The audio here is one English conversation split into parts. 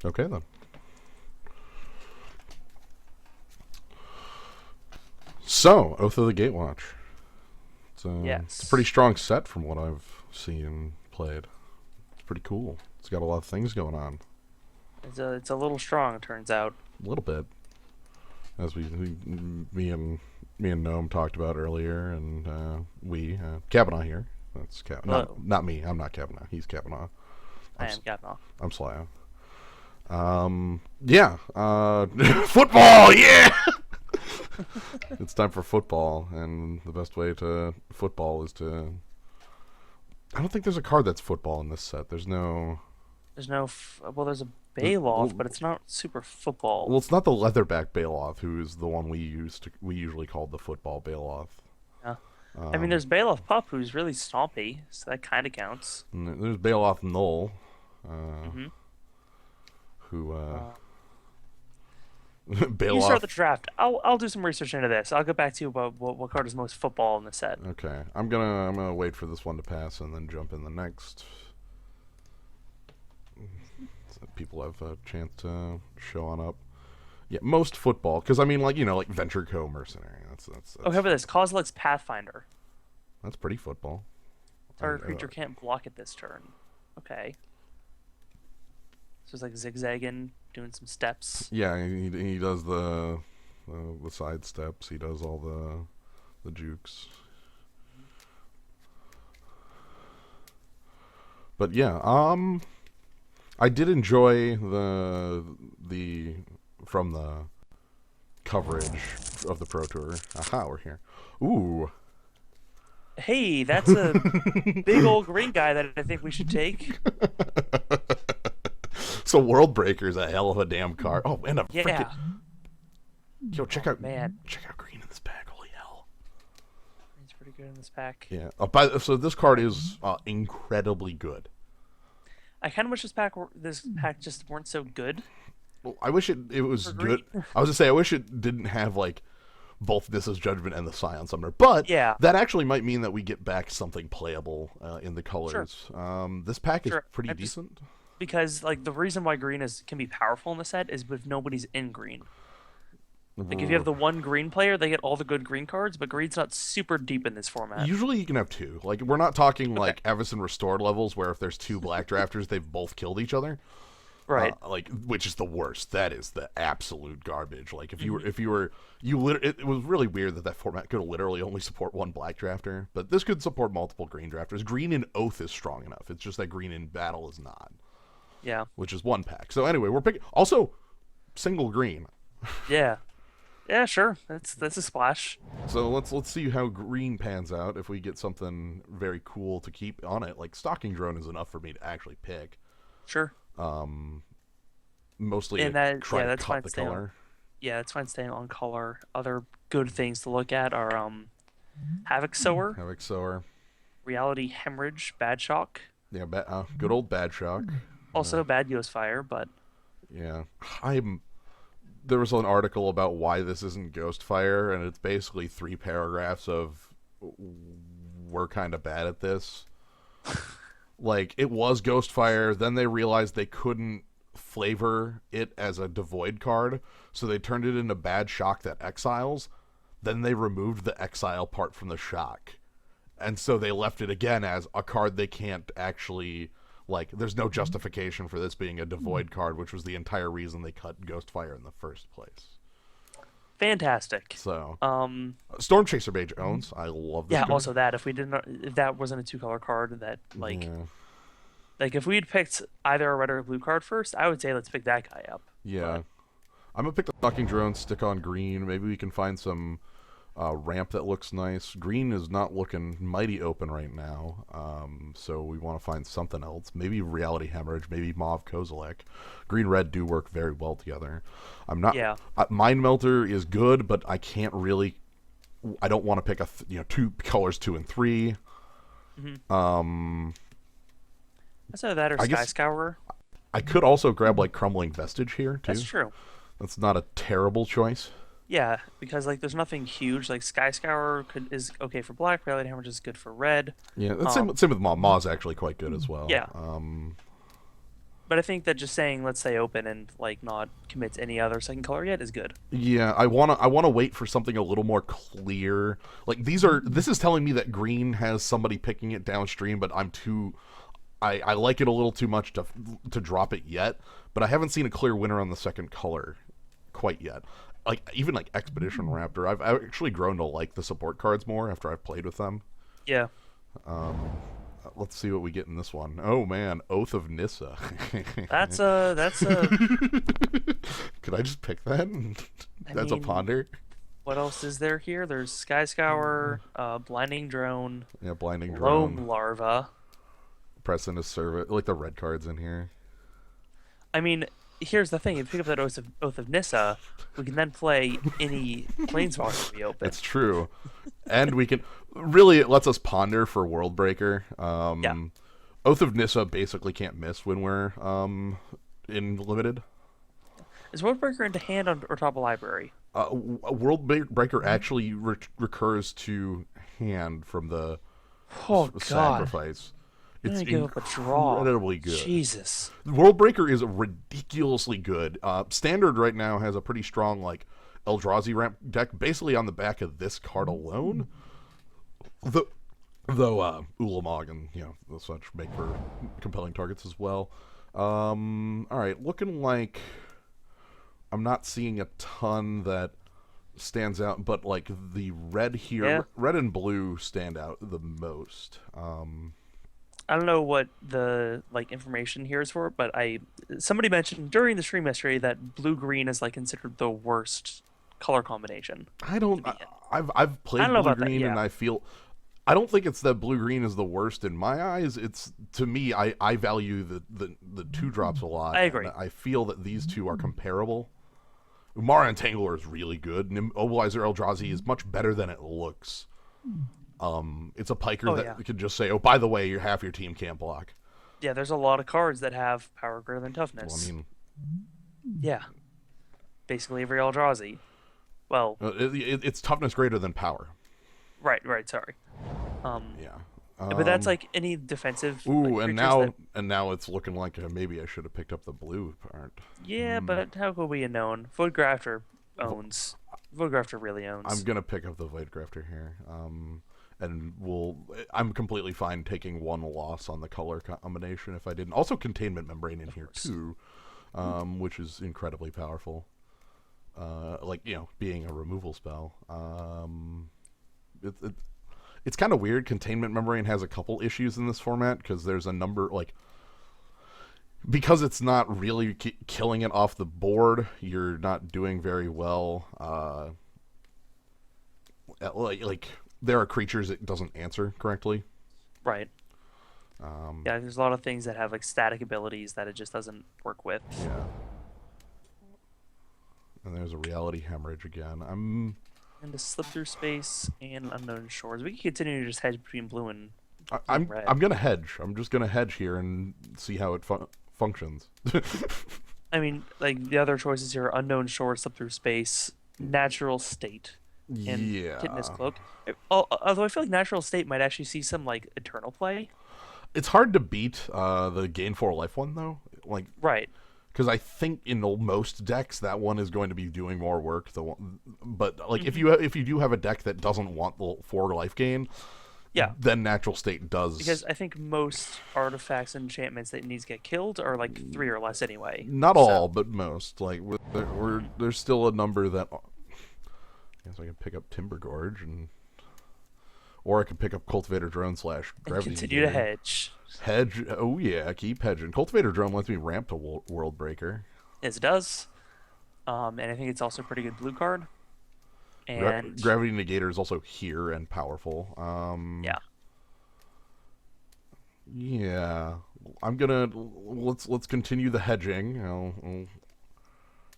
Okay then. So, Oath of the Gatewatch. It's a pretty Yes. strong set from what I've seen played. It's pretty cool. It's got a lot of things going on. It's a little strong, it turns out. A little bit, as me and Gnome talked about earlier, and Kabanaw here. That's Hello. not me. I'm not Kabanaw. He's Kabanaw. I am Kabanaw. I'm Slayo. Yeah. Football. Yeah. It's time for football, and the best way to football is to. I don't think there's a card that's football in this set. There's no. There's no, well, there's a Bailoff, but it's not super Well, football. it's not the leatherback Bailoff, who is the one we usually called the football Bailoff. Yeah. I mean, Um, there's Bailoff Pup, who's really stompy, so that kind of counts. and there's Bailoff Null, hmm who Uh, you start Bailoff. the draft. I'll do some research into this. I'll get back to you about what card is most football in the set. Okay, I'm gonna wait for this one to pass and then jump in the next. So people have a chance to show on up. Yeah, most football, because I mean, like Venture Co. Mercenary. Oh, how about this? Kozilek's Pathfinder. That's pretty football. Target creature can't block it this turn. Okay. So it's like zigzagging, doing some steps. Yeah, he does the side steps. He does all the jukes. But yeah, I did enjoy the from the coverage of the Pro Tour. Aha, we're here. Ooh. Hey, that's a big old green guy that I think we should take. So World Breaker is a hell of a damn card. Oh, and a Yeah. freaking yo, Oh, man. check out green in this pack. Holy hell. He's pretty good in this pack. Yeah. So this card is incredibly good. I kind of wish this pack just weren't so good Well, I wish it was for good. green. I was gonna say I wish it didn't have like both This Is Judgment and the Scion Summoner, but Yeah. that actually might mean that we get back something playable in the colors. This pack is Sure. pretty I'm just- decent. Because like the reason why green is can be powerful in the set is if nobody's in green. Like if you have the one green player, they get all the good green cards, but green's not super deep in this format. Usually you can have two. Like we're not talking like Everson Restored levels where if there's two black drafters, they've both killed each other. Right. Like which is the worst. That is the absolute garbage. Like Mm-hmm. it was really weird that format could literally only support one black drafter, but this could support multiple green drafters. Green in Oath is strong enough. It's just that green in Battle is not, Yeah. which is one pack. So anyway, we're picking also single green. Yeah. Yeah, sure. That's a splash. So let's see how green pans out. If we get something very cool to keep on it, like Stalking Drone is enough for me to actually pick. Sure. Mostly And to try to that's fine cut the staying on. color. Yeah, that's fine staying on color. Other good things to look at are Havoc Sower, Havoc Sower. Reality Hemorrhage, Bad Shock. Yeah, good old Bad Shock. Also Bad Ghost Fire, but Yeah, there was an article about why this isn't Ghostfire, and it's basically 3 paragraphs of we're kind of bad at this. Like it was Ghostfire, then they realized they couldn't flavor it as a devoid card, so they turned it into Bad Shock that exiles. Then they removed the exile part from the shock, and so they left it again as a card they can't actually. Like, there's no justification for this being a devoid card, which was the entire reason they cut Ghostfire in the first place. fantastic. So, Um, Storm Chaser Mage owns. I love this yeah. card. Also that if that wasn't a 2-color card, that Yeah. like if we'd picked either a red or a blue card first, I would say let's pick that guy up. Yeah. I'm going to pick the Stalking Drone, stick on green. Maybe we can find some ramp that looks nice. Green is not looking mighty open right now, so we want to find something else. Maybe Reality Hemorrhage, maybe Mauve Kozilek. Green-red do work very well together. I'm not. Yeah. Mind Melter is good, but I can't really. I don't want to pick two colors 2 and 3. That's either that or I Sky guess- Scourer. I could also grab like Crumbling Vestige here too. That's true. That's not a terrible choice. Yeah, because like there's nothing huge. Like Sky Scourer is okay for black. Reality Hemorrhage is good for red. Yeah, that's same with Maw. Maw's actually quite good as well. Yeah. But I think that just saying let's stay open and like not commit to any other second color yet is good. Yeah, I wanna wait for something a little more clear. Like this is telling me that green has somebody picking it downstream, but I like it a little too much to drop it yet. But I haven't seen a clear winner on the second color quite yet. Like even like Expedition Raptor, I've actually grown to like the support cards more after I've played with them. Yeah. Let's see what we get in this one. Oh man, Oath of Nissa. That's a. Could I just pick that? I That's a mean, ponder. what else is there here? There's Sky Scour, Blinding Drone, Yeah, blinding Loam drone. Larva. Pressing to serve it. Like the red cards in here. I mean, here's the thing: if you pick up that Oath of Nissa, we can then play any planeswalker we open. It's true, and we can really it lets us ponder for World Breaker. Yeah. Oath of Nissa basically can't miss when we're in limited. Is Worldbreaker into hand or top of library? World Breaker actually recurs to hand from the Oh God! sacrifice. I'm It's gonna give up a draw. incredibly good. Jesus. World Breaker is ridiculously good. Standard right now has a pretty strong like Eldrazi ramp deck, basically on the back of this card alone. Though Ulamog and the such make for compelling targets as well. All right, looking like I'm not seeing a ton that stands out, but like the red here, Yeah. red and blue stand out the most. I don't know what the like information here is for, but somebody mentioned during the stream yesterday that blue green is like considered the worst color combination. I don't. be in. I've played I don't know blue about that, green, and yeah. I feel. I don't think it's that blue green is the worst in my eyes. It's to me, I value the two drops a lot. I agree. And I feel that these two are comparable. Umara Entangler is really good. Immobilizer Eldrazi is much better than it looks. It's a piker Oh, that yeah. could just say, "Oh, by the way, half your team can't block." Yeah, there's a lot of cards that have power greater than Well, toughness. I mean, Yeah, basically every Eldrazi. Well, it's toughness greater than power. right. Sorry. Yeah. But that's like any defensive. Ooh, like, and creatures now it's looking like maybe I should have picked up the blue part. Yeah, but how could we have known? Voidgrafter owns. Voidgrafter really owns. I'm gonna pick up the Void Grafter here. And I'm completely fine taking one loss on the color combination if I didn't. Also, Containment Membrane in here too, which is incredibly powerful. Being a removal spell. It's kind of weird. Containment Membrane has a couple issues in this format because there's a number because it's not really killing it off the board. You're not doing very well. There are creatures it doesn't answer correctly. Right. Yeah, there's a lot of things that have like static abilities that it just doesn't work with. Yeah. And there's a Reality Hemorrhage again. And to slip through space and unknown shores. We can continue to just hedge between blue and I'm red. I'm gonna hedge. I'm just gonna hedge here and see how it functions. I mean, like the other choices here are unknown shores, slip through space, natural state, and Yeah. Kitness Cloak. Although I feel like natural state might actually see some like eternal play. It's hard to beat the gain 4 life one though. Right. Because I think in most decks that one is going to be doing more work. But if you do have a deck that doesn't want the 4 life gain, Yeah. then natural state does. Because I think most artifacts and enchantments that needs to get killed are like 3 or less anyway. Not So- all, but most. There's still a number that. I guess I can pick up Timber Gorge or I could pick up Cultivator Drone / And Gravity. continue to Negator. hedge. Hedge. Oh yeah, keep hedging. Cultivator Drone lets me ramp to World Breaker. As it does. And I think it's also a pretty good blue card. And Gravity Negator is also here and powerful. yeah. Yeah, I'm gonna let's continue the hedging. I'll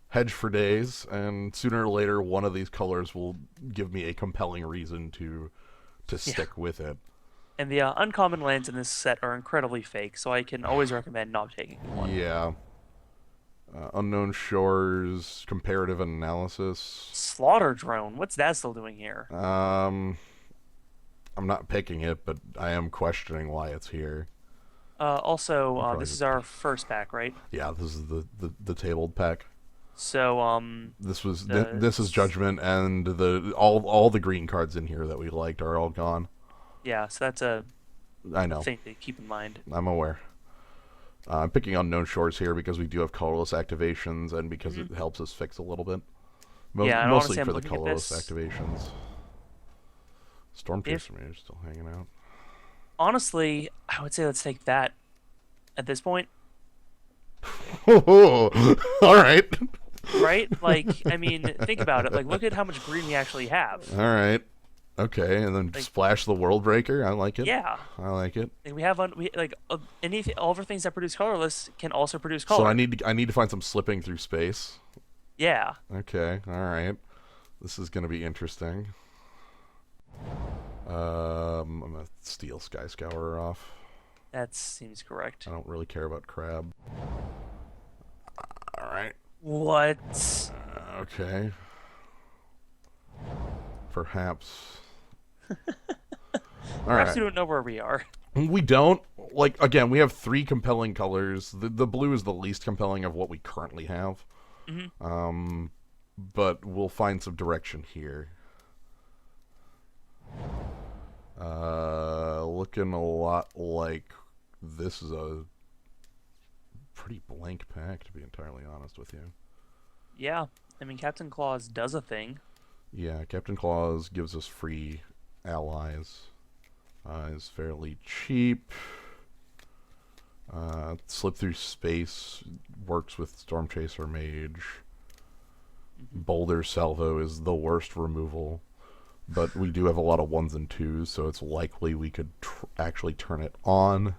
hedge for days, and sooner or later, one of these colors will give me a compelling reason to stick with it. And the uncommon lands in this set are incredibly fake, so I can always recommend not taking one. Yeah. Unknown Shores, Comparative Analysis. Slaughter Drone, what's that still doing here? I'm not picking it, but I am questioning why it's here. Probably This is just our first pack, right? yeah. This is the tabled pack. So, the This is Judgment, and the all the green cards in here that we liked are all gone. yeah, so that's I a know. thing to keep in mind. I'm aware. I'm picking Unknown Shores here because we do have colorless activations, and because Hmm. it helps us fix a little bit. Yeah, and Mostly honestly, I'm for the looking at colorless this. activations. Storm If Chaser Mage still hanging out. honestly, I would say let's take that at this point, All right. right? Like, I mean, think about it. Like, look at how much green we actually have. All right. Okay, and then Like, Splash the World Breaker. I like it. yeah, I like it. like we have we like anything, all of our things that produce colorless can also produce So color. I need to find some slipping through space. Yeah, Okay. All right. This is gonna be interesting. I'm gonna steal Sky Scourer off. that seems correct. I don't really care about Crab. All right. What? Okay. Perhaps. All Perhaps right. we don't know where we are. We don't. Like, again, we have three compelling colors. The blue is the least compelling of what we currently have. Hmm. But we'll find some direction here. Looking a lot like this is a pretty blank pack, to be entirely honest with you. Yeah, I mean, Captain Claus does a thing. Yeah, Captain Claus gives us free allies. Is fairly cheap. Slip through space works with Storm Chaser Mage. Hmm. Boulder Salvo is the worst removal, but we do have a lot of ones and twos, so it's likely we could actually turn it on.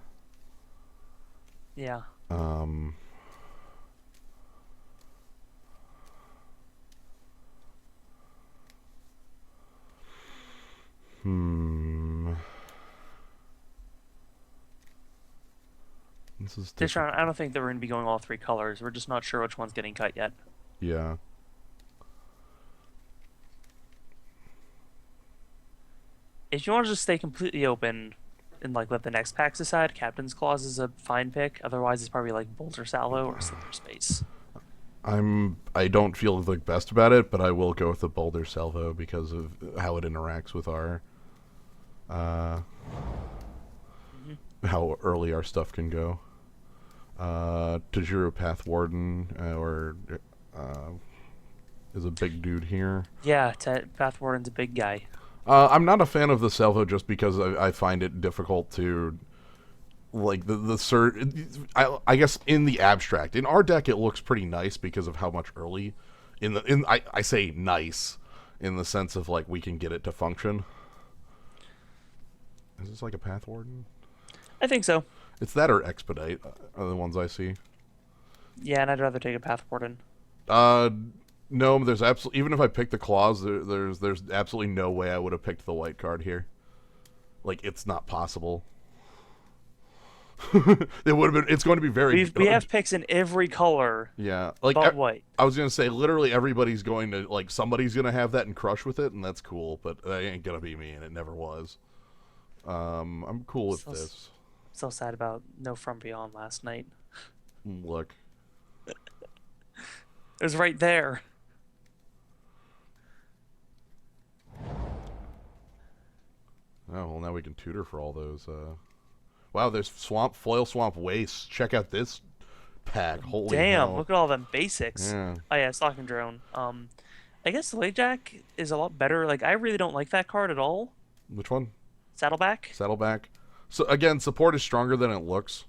Yeah. Um, hmm. This is This difficult. round, I don't think that we're going to be going all three colors. We're just not sure which one's getting cut yet. Yeah. If you want to just stay completely open and like let the next packs decide, Captain's Claus is a fine pick. Otherwise, it's probably like Boulder Salvo or Slipper Space. I don't feel the best about it, but I will go with the Boulder Salvo because of how it interacts with our uh, Hmm. how early our stuff can go. Tajiro Path Warden uh, is a big dude here. Yeah, Path Warden's a big guy. I'm not a fan of the Salvo just because I find it difficult to like I guess in the abstract. In our deck it looks pretty nice because of how much early I say nice in the sense of like we can get it to function. Is this like a Path Warden? I think so. It's that or Expedite are the ones I see. Yeah, and I'd rather take a Path Warden. Uh no, there's absolutely even if I picked the claws, there's absolutely no way I would have picked the white card here. Like it's not possible. It would have been. It's going to be very. We have picks in every color Yeah, like but white. I was gonna say, literally everybody's going to like somebody's gonna have that and crush with it, and that's cool. But that ain't gonna be me, and it never was. I'm cool with So, this. so sad about No From Beyond last night. Look, It was right there. oh well, now we can tutor for all those. Wow, there's Foil Swamp Waste. Check out this pack. Holy Damn, hell! look at all them basics. Yeah. Oh yeah, Stalking Drone. I guess Jack is a lot better. Like I really don't like that card at all. Which one? Saddleback. Saddleback. So again, support is stronger than it looks.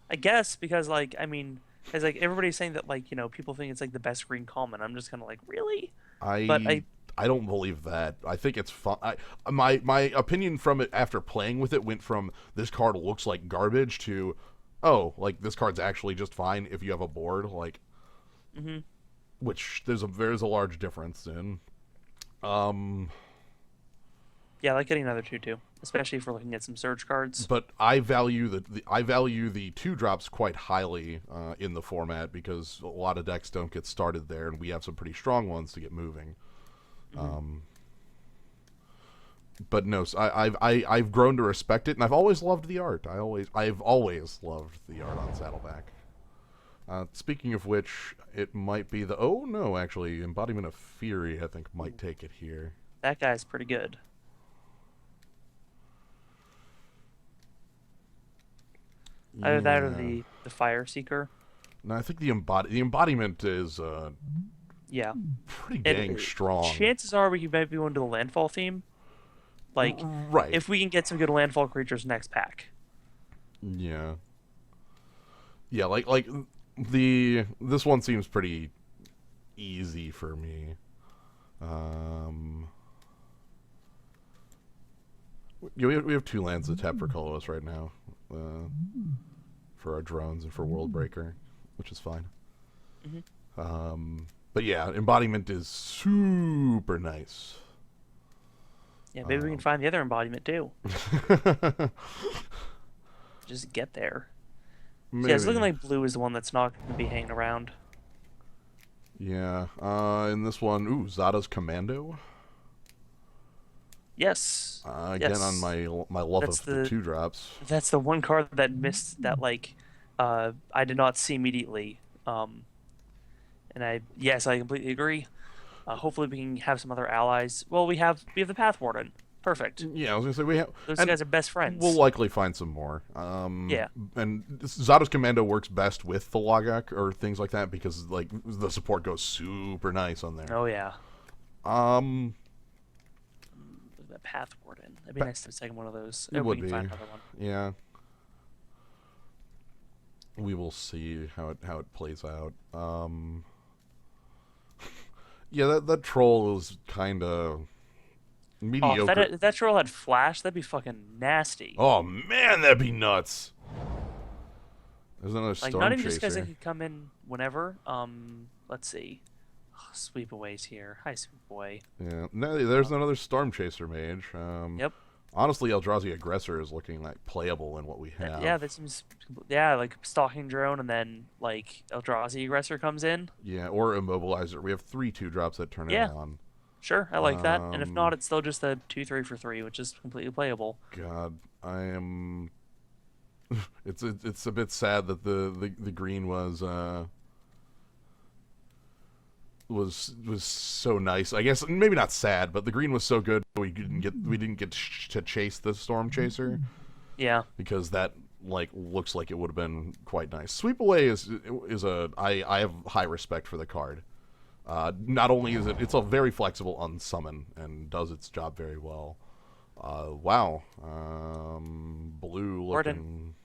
I guess because like I mean, it's like everybody's saying that like people think it's like the best green common. I'm just kind of like really, but I don't believe that. I think it's fun. My opinion from it after playing with it went from this card looks like garbage to, oh, like this card's actually just fine if you have a board, like, hmm which there's a large difference in. yeah, I like getting another 2/2, especially if we're looking at some surge cards. But I value I value the 2-drops quite highly in the format because a lot of decks don't get started there, and we have some pretty strong ones to get moving. Mhm. but no, I've grown to respect it, and I've always loved the art. I've always loved the art on Saddleback. Speaking of which, it might be the oh no, actually, Embodiment of Fury I think might take it here. That guy's pretty good. Either that or the Fire Seeker. No, I think the embodiment is Yeah. pretty dang strong. Chances are we might be going to the landfall theme. Like, right. if we can get some good landfall creatures next pack. Yeah. Yeah, like this one seems pretty easy for me. Yeah, we have 2 lands to tap for colorless right now, for our drones and for Worldbreaker, which is fine. But yeah, embodiment is super nice. Yeah, maybe we can find the other embodiment too. Just get there. So yeah, it's looking like blue is the one that's not going to be hanging around. Yeah. In this one, Zada's Commando. Yes. Again, yes. on my love of the 2-drops. That's the one card that missed that, like, I did not see immediately. And I completely agree. Hopefully we can have some other allies. Well, we have the Path Warden. Perfect. Yeah, I was gonna say we have those guys are best friends. We'll likely find some more. Yeah. And Zada's Commando works best with the Logak or things like that because like the support goes super nice on there. Oh yeah. The Path Warden. That'd be nice to second one of those. It would be. Find another one. Yeah. We will see how it plays out. Yeah, that troll is kind of mediocre. If that troll had flash, that'd be fucking nasty. Oh man, that'd be nuts. There's another storm not even chaser. just because it could come in whenever. Let's see. Sweep away's here. Hi, Sweep away. Yeah, no, there's another storm chaser mage. Yep. Honestly, Eldrazi Aggressor is looking like playable in what we have. Yeah, that seems. Yeah, like Stalking Drone, and then like Eldrazi Aggressor comes in. Yeah, or Immobilizer. We have 3 2-drops that turn it on. Sure, I like that. And if not, it's still just a 2/3 for 3, which is completely playable. God, I am. It's a bit sad that the green was so nice. I guess maybe not sad, but the green was so good we didn't get to chase the storm chaser. Yeah, because that like looks like it would have been quite nice. Sweep away is I have high respect for the card. Not only is it's a very flexible unsummon and does its job very well. Wow, blue looking.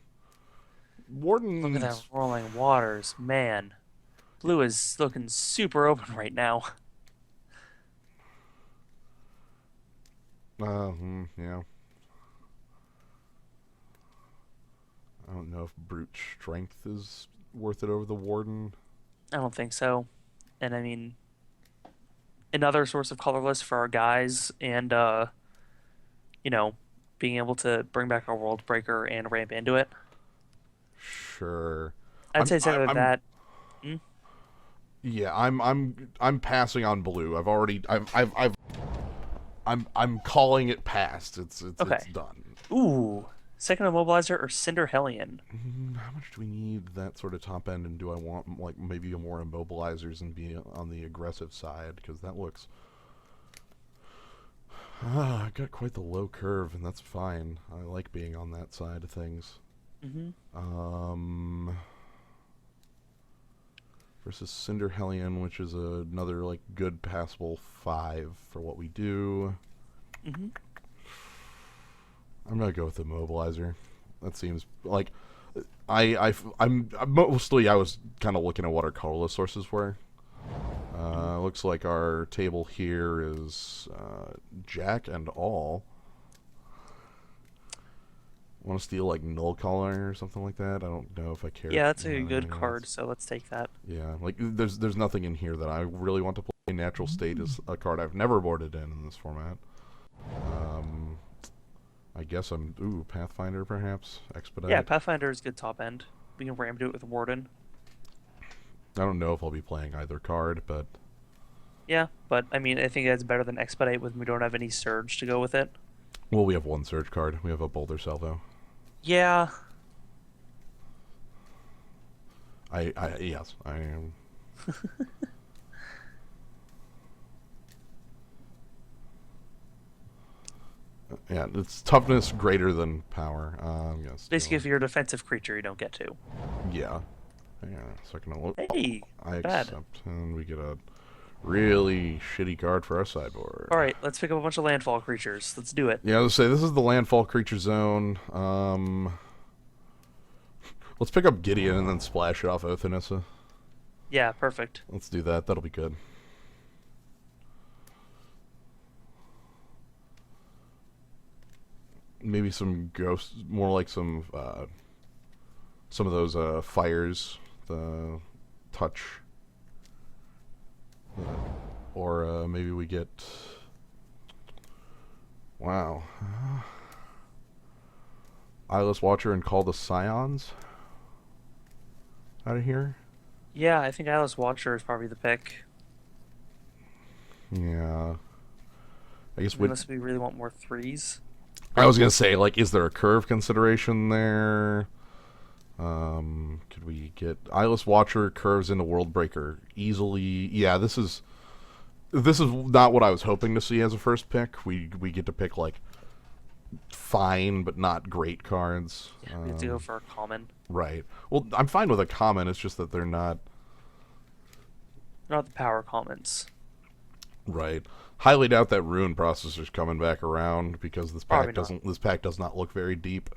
Warden. Look at that rolling waters, man. Blue is looking super open right now. Yeah. I don't know if brute strength is worth it over the Warden. I don't think so. And I mean, another source of colorless for our guys, and being able to bring back our World Breaker and ramp into it. Sure. I'd say something like that. Yeah, I'm passing on blue. I'm calling it past. It's done. Ooh, second Immobilizer or Cinder Hellion. How much do we need that sort of top end, and do I want like maybe more Immobilizers and be on the aggressive side because that looks. I got quite the low curve, and that's fine. I like being on that side of things. Versus Cinder Hellion, which is another like good passable 5 for what we do. I'm gonna go with the Immobilizer. That seems like I'm mostly I was kind of looking at what our colorless sources were. Looks like our table here is Jack and all. Want to steal like Null Color or something like that? I don't know if I care. Yeah, that's a good card, so let's take that. Yeah, like there's nothing in here that I really want to play. Natural State is a card I've never boarded in this format. I guess Pathfinder perhaps? Expedite? Yeah, Pathfinder is good top end. We can ram do it with Warden. I don't know if I'll be playing either card, but... Yeah, but I mean, I think that's better than Expedite when we don't have any Surge to go with it. Well, we have one surge card. We have a Boulder Salvo. Yeah. Yes, I am. Yeah, it's toughness greater than power. Yes. Basically, if you're a defensive creature, you don't get to. Yeah. Hang on a second. Look. Hey, I bad. accept, and we get a really shitty card for our sideboard. All right, let's pick up a bunch of landfall creatures. Let's do it. Yeah, I was gonna say this is the landfall creature zone. Let's pick up Gideon and then splash it off Othanissa. Yeah, perfect. Let's do that. That'll be good. Maybe some ghosts, more like some of those fires, the touch, or maybe we get. Wow. Eyeless Watcher and Call the Scions out of here. Yeah, I think Atlas Watcher is probably the pick. Yeah. I guess Unless we really want more threes. I was gonna say, like, is there a curve consideration there? Could we get Eyeless Watcher curves into World Breaker easily? Yeah, this is not what I was hoping to see as a first pick. We get to pick like fine but not great cards. Yeah, we have to go for a common. Right. Well, I'm fine with a common. It's just that they're not Not the power commons. right. Highly doubt that Rune Processor's coming back around because this pack This pack does not look very deep.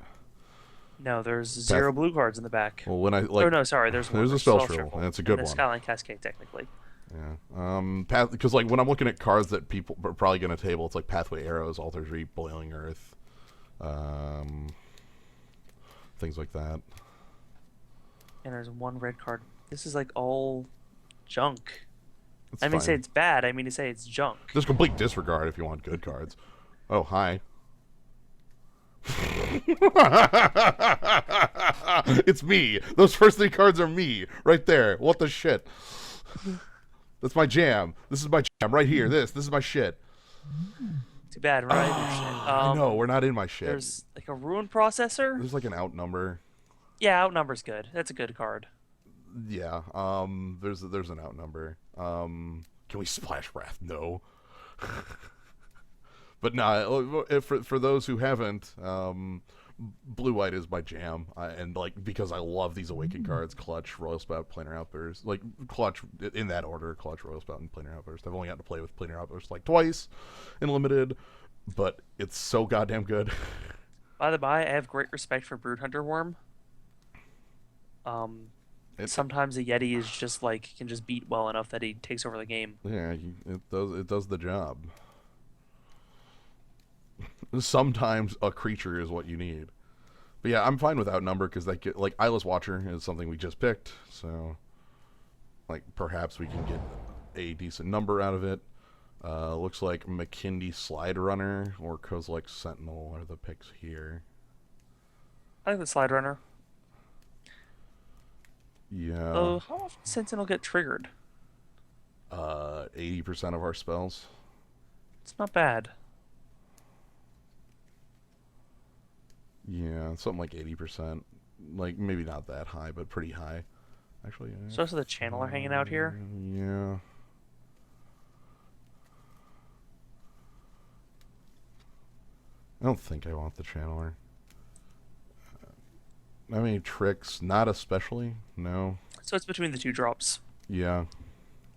No, there's zero blue cards in the back. Well, when I like, oh no, sorry, there's a spell shrivel, and it's a good and one. Skyline Cascade, technically. Yeah. Because like when I'm looking at cards that people are probably going to table, it's like Pathway Arrows, Altar's Reap, Boiling Earth, things like that. And there's one red card. This is like all junk. It's I mean, fine. say it's bad. I mean to say it's junk. There's complete disregard if you want good cards. Oh, hi. It's me. Those first three cards are me. Right there. What the shit? That's my jam. This is my jam right here. This is my shit. Too bad, we're not in your shit. I know, we're not in my shit. There's like a Ruin Processor. There's like an outnumber. Yeah, Outnumber's good. That's a good card. Yeah. There's an outnumber. Can we Splash Wrath? No. But no, for those who haven't, Blue White is my jam, and like because I love these Awaken cards: Clutch, Royal Spout, Planar Outburst. Like Clutch in that order: Clutch, Royal Spout, and Planar Outburst. I've only gotten to play with Planar Outburst like twice in Limited, but it's so goddamn good. By the by, I have great respect for Broodhunter Worm. Sometimes a Yeti is just like can just beat well enough that he takes over the game. Yeah, it does the job. Sometimes a creature is what you need. But yeah, I'm fine with Outnumber because like Eyeless Watcher is something we just picked, so like perhaps we can get a decent number out of it. Looks like McKindy Slide Runner or Kozilek Sentinel are the picks here. I think the Slide Runner. Yeah. Oh, how often does Sentinel get triggered? 80% of our spells. It's not bad. Yeah, something like 80%. Like maybe not that high, but pretty high. Actually, yeah. So the Channeler hanging out here. Yeah. I don't think I want the Channeler. I mean, tricks, not especially. No. So it's between the two drops. Yeah.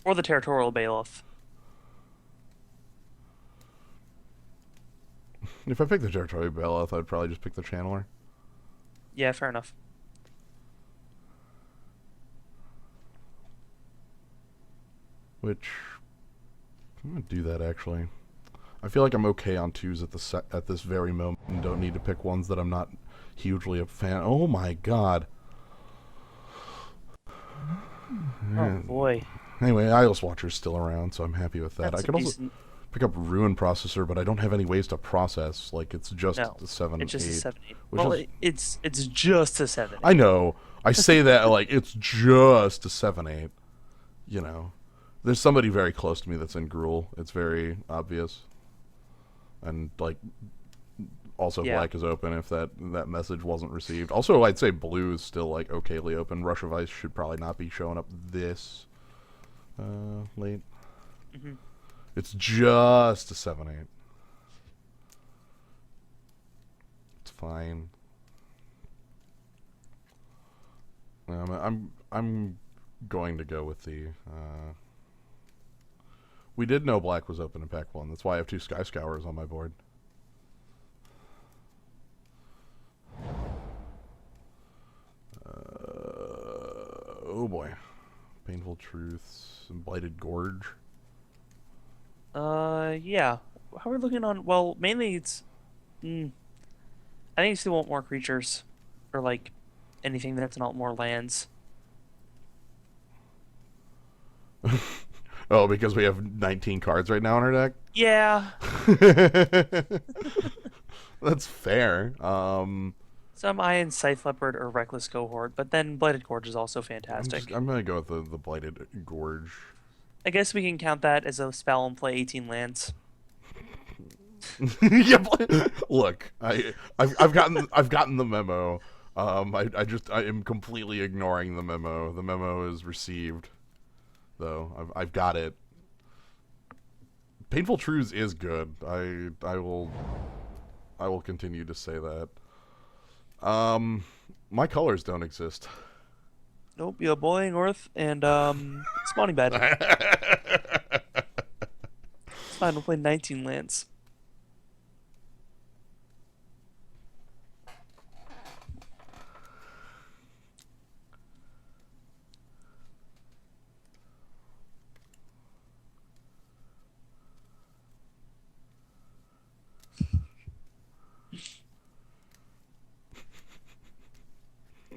Or the Territorial Bailiff. If I pick the Territorial Bailiff, I'd probably just pick the Channeler. Yeah, fair enough. Which I'm gonna do that actually. I feel like I'm okay on twos at this very moment, and don't need to pick ones that I'm not hugely a fan. Oh my god. Oh boy. Anyway, Eyeless Watcher's still around, so I'm happy with that. That's I could also pick up Ruin Processor, but I don't have any ways to process. Like it's just the 7/8. It's just a 7/8. Well, it's just a 7/8. I know. I say that like it's just a 7/8. You know, there's somebody very close to me that's in Gruul. It's very obvious, and like Also, Yeah. black is open if that message wasn't received. Also, I'd say blue is still like okayly open. Rush of Ice should probably not be showing up this late. Hmm. It's just a 7/8. It's fine. I'm going to go with the. We did know black was open in pack 1. That's why I have 2 Sky Scours on my board. Oh boy. Painful Truths and Blighted Gorge. Yeah. How are we looking on? Well, mainly it's. Mm, I think you still want more creatures, or like anything that's not more lands. Oh, because we have 19 cards right now in our deck? Yeah. That's fair. Some Iron Scythe Leopard or Reckless Cohort, but then Blighted Gorge is also fantastic. I'm gonna go with the Blighted Gorge. I guess we can count that as a spell and play 18 lands. Yeah, look, I've gotten the memo. I am completely ignoring the memo. The memo is received, though. I've got it. Painful Truths is good. I will continue to say that. My colors don't exist. Nope, you have Boiling Earth and Spawning Bed. It's fine, we'll play 19 lands.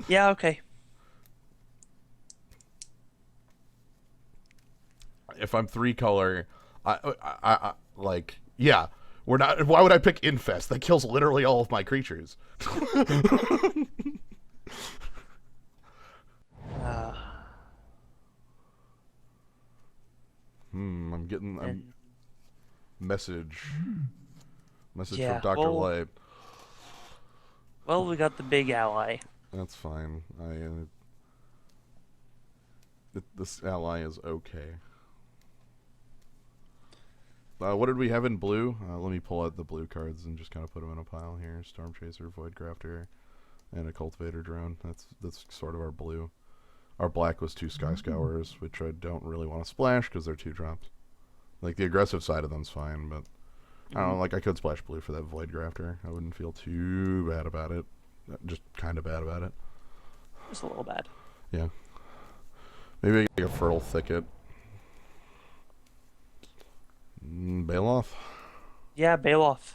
Yeah, okay. If I'm 3-color, like, yeah, we're not. Why would I pick Infest? That kills literally all of my creatures. Uh, I'm getting and message from yeah, Dr. Light. well, we got the big ally. That's fine. This ally is okay. What did we have in blue? Let me pull out the blue cards and just kind of put them in a pile here. Storm Chaser, Void Grafter, and a Cultivator Drone. That's sort of our blue. Our black was 2 Sky Scours, which I don't really want to splash because they're 2 drops. Like, the aggressive side of them's fine, but I don't know, like, I could splash blue for that Void Grafter. I wouldn't feel too bad about it. Just kind of bad about it. Just a little bad. Yeah. Maybe I get a Fertile Thicket. Bailoff? Yeah, Bailoff.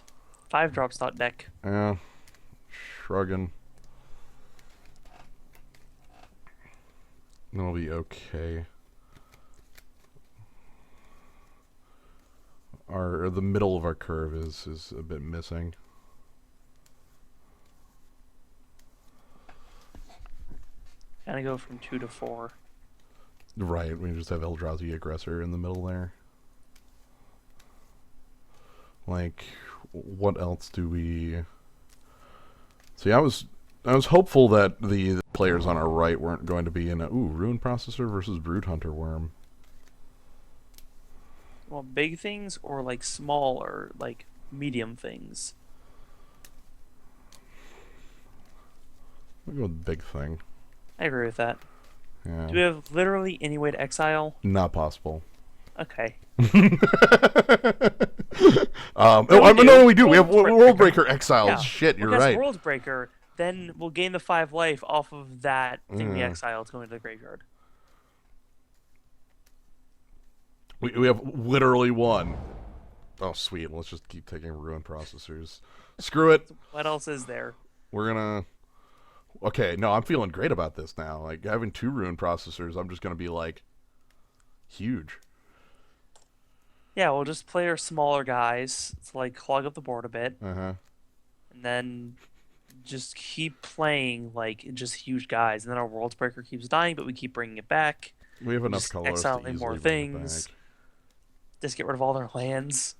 5-drop slot deck. Yeah. Shrugging. It'll be okay. The middle of our curve is a bit missing. Kind of go from 2 to 4. Right, we just have Eldrazi Aggressor in the middle there. Like, what else do we... See, I was hopeful that the players on our right weren't going to be in a... Ooh, Ruin Processor versus Brood Hunter Worm. Well, big things or like small or like medium things? I'll go with big thing. I agree with that. Yeah. Do we have literally any way to exile? Not possible. Okay. No, we do. We have World World Breaker. Breaker Exiles. Yeah. Shit, you're Because right. World Breaker, then we'll gain the 5 life off of that thing we Yeah. exiled going to the graveyard. We have literally 1. Oh, sweet. Let's just keep taking Ruin Processors. Screw it. What else is there? We're gonna... Okay, no, I'm feeling great about this now. Like, having 2 Ruin Processors, I'm just gonna be, like, huge. Yeah, we'll just play our smaller guys to like clog up the board a bit, Uh-huh. and then just keep playing like just huge guys. And then our World Breaker keeps dying, but we keep bringing it back. We have enough Just colors to exiling easily more bring it things. back. Just get rid of all their lands.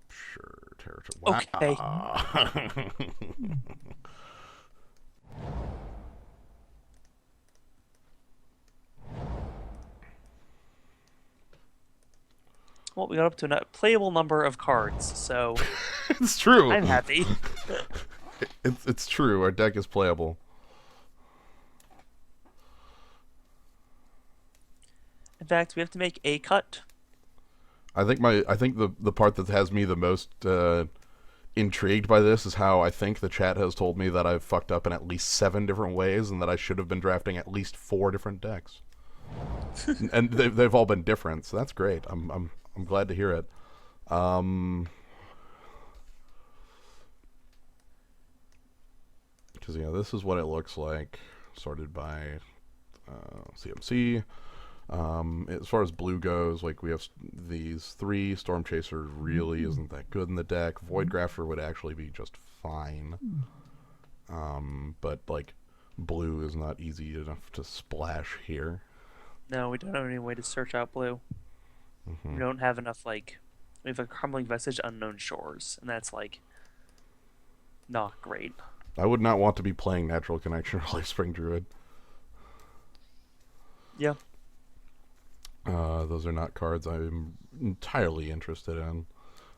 Sure, territory. Okay. Wow. Well, we got up to a playable number of cards, so It's true. I'm happy. It's true. Our deck is playable. In fact, we have to make a cut. I think the part that has me the most intrigued by this is how I think the chat has told me that I've fucked up in at least 7 different ways, and that I should have been drafting at least 4 different decks. And they've all been different, so that's great. I'm glad to hear it. Because yeah, this is what it looks like, sorted by CMC. As far as blue goes, like we have these 3. Storm Chaser really isn't that good in the deck. Void Grafter would actually be just fine. But like blue is not easy enough to splash here. No, we don't have any way to search out blue. We don't have enough, like, we have a Crumbling Vestige, Unknown Shores, and that's, like, not great. I would not want to be playing Natural Connection or Lifespring Druid. Yeah. Those are not cards I'm entirely interested in.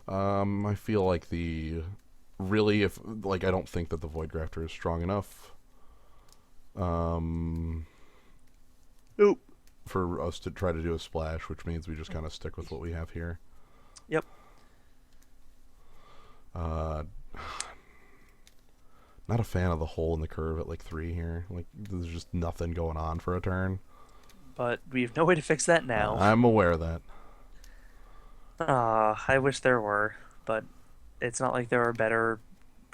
I feel like I don't think that the Void Grafter is strong enough. Nope. For us to try to do a splash, which means we just kind of stick with what we have here. Yep. Not a fan of the hole in the curve at like 3 here. Like, there's just nothing going on for a turn. But we have no way to fix that now. I'm aware of that. I wish there were, but it's not like there are better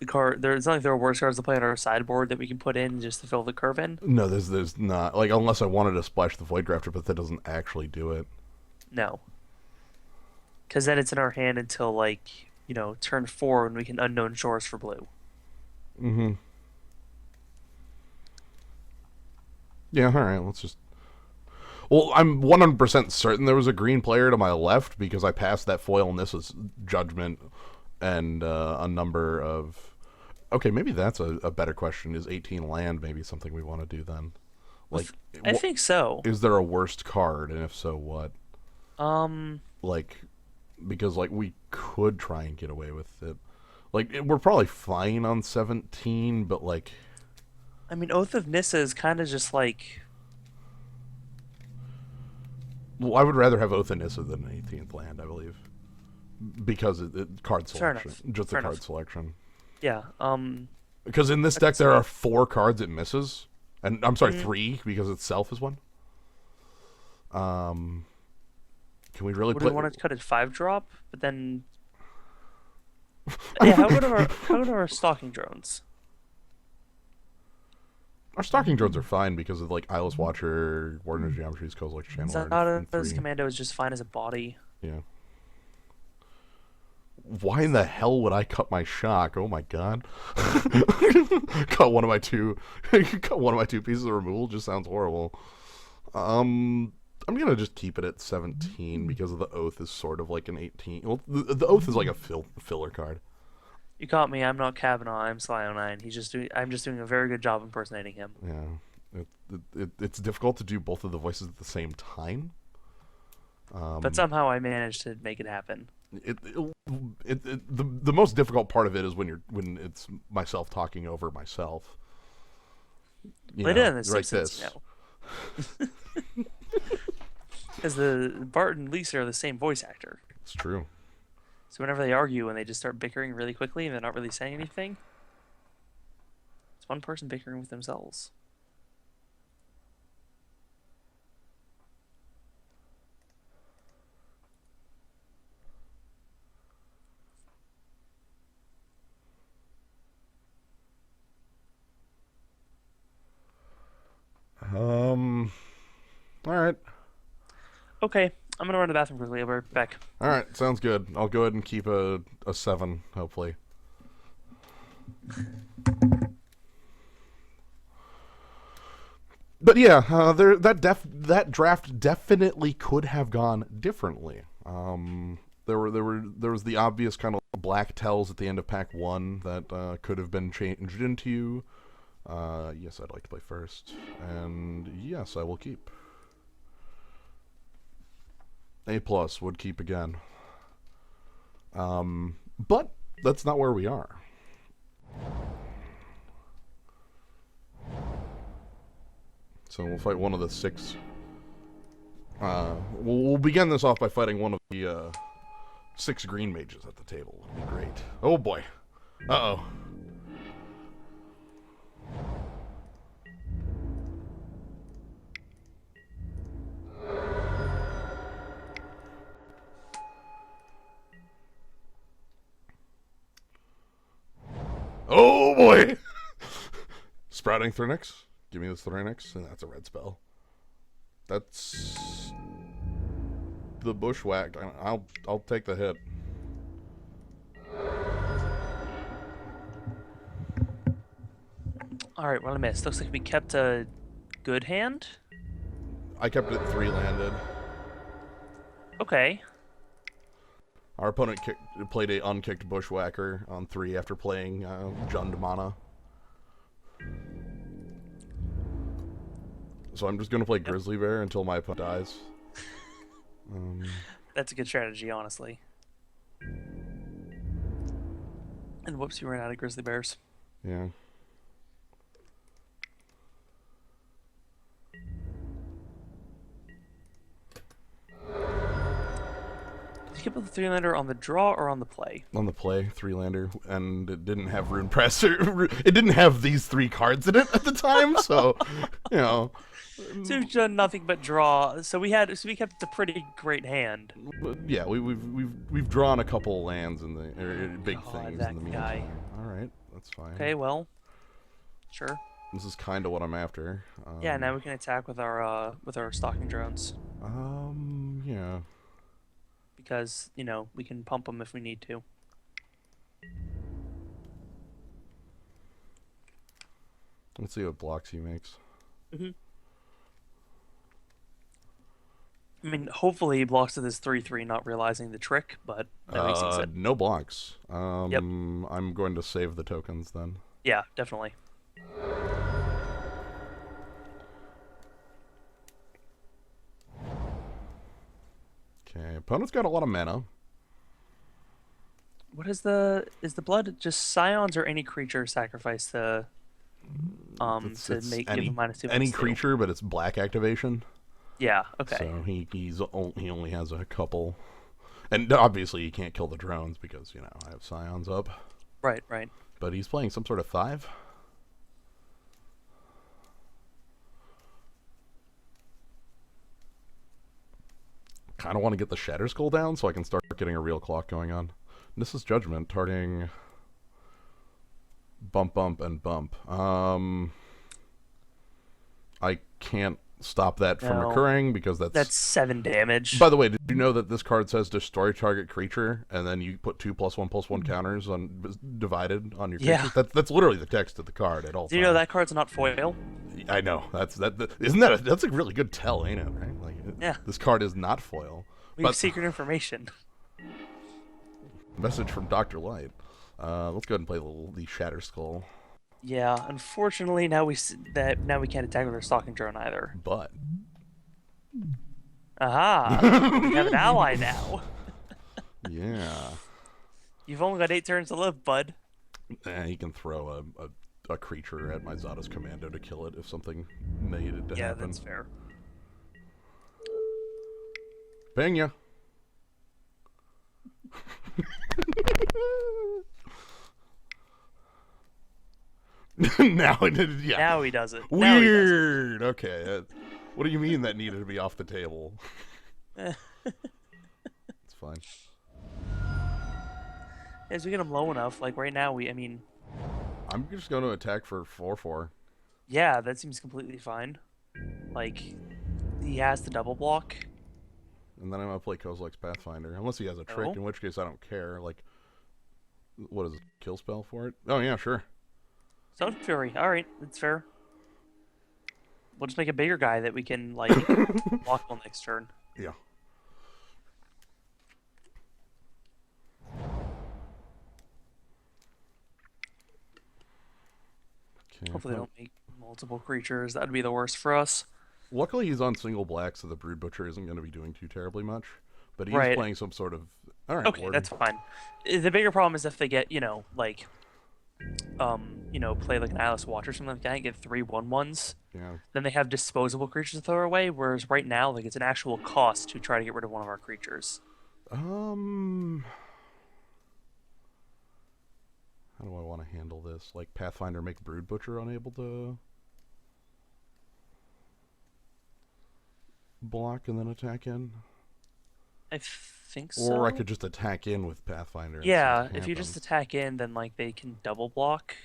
it's not like there are worse cards to play on our sideboard that we can put in just to fill the curve in. No, there's not. Like, unless I wanted to splash the Void Grafter, but that doesn't actually do it. No. Because then it's in our hand until, like, turn 4 when we can Unknown Shores for blue. Mm-hmm. Yeah, alright, let's just... Well, I'm 100% certain there was a green player to my left because I passed that foil Nissa's Judgment and a number of... Okay, maybe that's a better question. Is 18 land maybe something we want to do then? Like, I think so. Is there a worst card, and if so, what? Like, because, like, we could try and get away with it. Like, we're probably fine on 17, but, like... I mean, Oath of Nissa is kind of just, like... Well, I would rather have Oath of Nissa than an 18th land, I believe. Because card selection. Just the card selection. Yeah, because in this deck there are 4 cards it misses. And, I'm sorry, 3, because itself is 1. Can we really Would play... we want to cut it 5-drop? But then... Yeah, how good are our Stalking Drones? Our Stalking Drones are fine because of, like, Eyeless Watcher, Warden of Geometry's Kozilek's Channeler. Zanatta's Commando is just fine as a body. Yeah. Why in the hell would I cut my shock? Oh my god. cut one of my 2 pieces of removal just sounds horrible. I'm gonna just keep it at 17 because of the Oath is sort of like an 18. Well, the Oath is like a filler card. You caught me. I'm not Kabanaw. I'm Sly09. I'm just doing a very good job impersonating him. Yeah. It's difficult to do both of the voices at the same time. But somehow I managed to make it happen. The most difficult part of it is when it's myself talking over myself. They did in the Simpsons, because the Bart and Lisa are the same voice actor. It's true. So whenever they argue and they just start bickering really quickly and they're not really saying anything, it's one person bickering with themselves. All right. Okay, I'm gonna run to the bathroom quickly. I'll be right back. All right, sounds good. I'll go ahead and keep a 7, hopefully. But yeah, that draft definitely could have gone differently. There was the obvious kind of black tells at the end of pack 1 that could have been changed into you. Yes, I'd like to play first. And yes, I will keep. A+ would keep again. But that's not where we are. So we'll fight one of the 6. We'll begin this off by fighting one of the 6 green mages at the table. It'll be great. Oh boy. Uh-oh. Oh boy! Sprouting Thrinix. Give me this Thrinix, and that's a red spell. That's the bushwhack. I'll take the hit. Alright, what I missed? Looks like we kept a good hand? I kept it 3-landed. Okay. Our opponent played a unkicked bushwhacker on 3 after playing Jund mana. So I'm just going to play Grizzly Bear until my opponent dies. That's a good strategy, honestly. And whoops, you ran out of Grizzly Bears. Yeah. Did you keep the 3-lander on the draw or on the play? On the play, 3-lander, and it didn't have Rune Press. It didn't have these 3 cards in it at the time, so, you know. So we've done nothing but draw. So we kept a pretty great hand. Yeah, we've drawn a couple lands in the big things that in the guy. meantime. All right, that's fine. Okay, well, sure. This is kind of what I'm after. Yeah, now we can attack with our stalking drones. Yeah. Because, you know, we can pump them if we need to. Let's see what blocks he makes. I mean, hopefully he blocks to this 3/3, not realizing the trick, but that makes sense. No blocks. Yep. I'm going to save the tokens then. Yeah, definitely. Okay, opponent's got a lot of mana. What is the blood just scions or any creature sacrifice to give him -2/-2? Any creature, but it's black activation. Yeah. Okay. So he only has a couple, and obviously he can't kill the drones because I have scions up. Right. Right. But he's playing some sort of 5. Kind of want to get the Shatter Skull down so I can start getting a real clock going on. And this is Judgment, targeting bump, and bump. I can't stop that from occurring because that's 7 damage. By the way, did you know that this card says destroy target creature, and then you put 2+1/+1 counters on divided on your creature? Yeah. That's literally the text of the card at all times. Do you know that card's not foil? I know. That's a really good tell, ain't it? Right? Yeah. This card is not foil. We have secret information. Message from Dr. Light. Let's go ahead and play the Shatter Skull. Yeah, unfortunately now we can't attack with our stalking drone either. But aha, we have an ally now. Yeah. You've only got 8 turns to live, bud. He can throw a creature at my Zada's Commando to kill it if something needed to happen. Yeah, that's fair. Bang ya. Now he does it. Weird. Okay. What do you mean that needed to be off the table? It's fine. As we get him low enough, like right now, I'm just going to attack for 4/4. Yeah, that seems completely fine. Like, he has the double block. And then I'm going to play Kozilek's Pathfinder. Unless he has a trick, in which case I don't care. Like, what is it? Kill spell for it? Oh, yeah, sure. Stone Fury. Alright, that's fair. We'll just make a bigger guy that we can, like, block on next turn. Yeah. Okay. Hopefully they don't make multiple creatures. That would be the worst for us. Luckily, he's on single black, so the Brood Butcher isn't going to be doing too terribly much. But he is Right. playing some sort of. All right, Okay, Warden. that's fine. The bigger problem is if they get, like, play like an Atlas Watch or something like that and get 3/1/1s, Yeah. then they have disposable creatures to throw away, whereas right now, like, it's an actual cost to try to get rid of one of our creatures. Um. How do I want to handle this? Like Pathfinder make Brood Butcher unable to block and then attack in? I think Or I so. could just attack in with Pathfinder and see Yeah, what if you just happens. attack in, then, like, they can double block.